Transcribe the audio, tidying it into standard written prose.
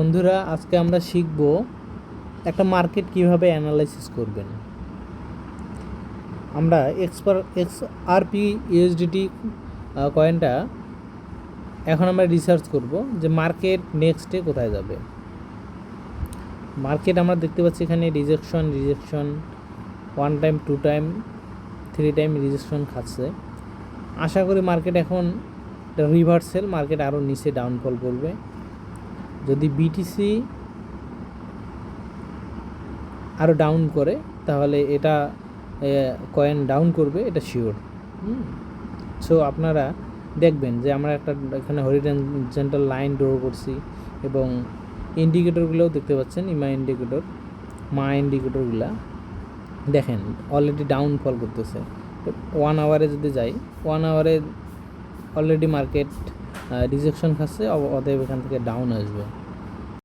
বন্ধুরা, আজকে আমরা শিখব একটা মার্কেট কিভাবে অ্যানালাইসিস করবেন। আমরা XRP USDT কয়েনটা এখন আমরা রিসার্চ করব যে মার্কেট নেক্সটে কোথায় যাবে। মার্কেট আমরা দেখতে পাচ্ছি এখানে rejection 1 time 2 time 3 time rejection খাচ্ছে। আশা করি মার্কেট এখন রিভার্সাল, মার্কেট আরও নিচে ডাউনফল করবে। যদি বিটিসি আরও ডাউন করে তাহলে এটা কয়েন ডাউন করবে, এটা শিওর। সো আপনারা দেখবেন যে আমরা একটা এখানে হরিজন্টাল লাইন ড্র করছি এবং ইন্ডিকেটরগুলোও দেখতে পাচ্ছেন। মা ইন্ডিকেটরগুলো দেখেন অলরেডি ডাউনফল করতেছে। 1 আওয়ারে যদি যাই, 1 আওয়ারে অলরেডি মার্কেট রিজেকশন খাচ্ছে, অতএব এখান থেকে ডাউন আসবে।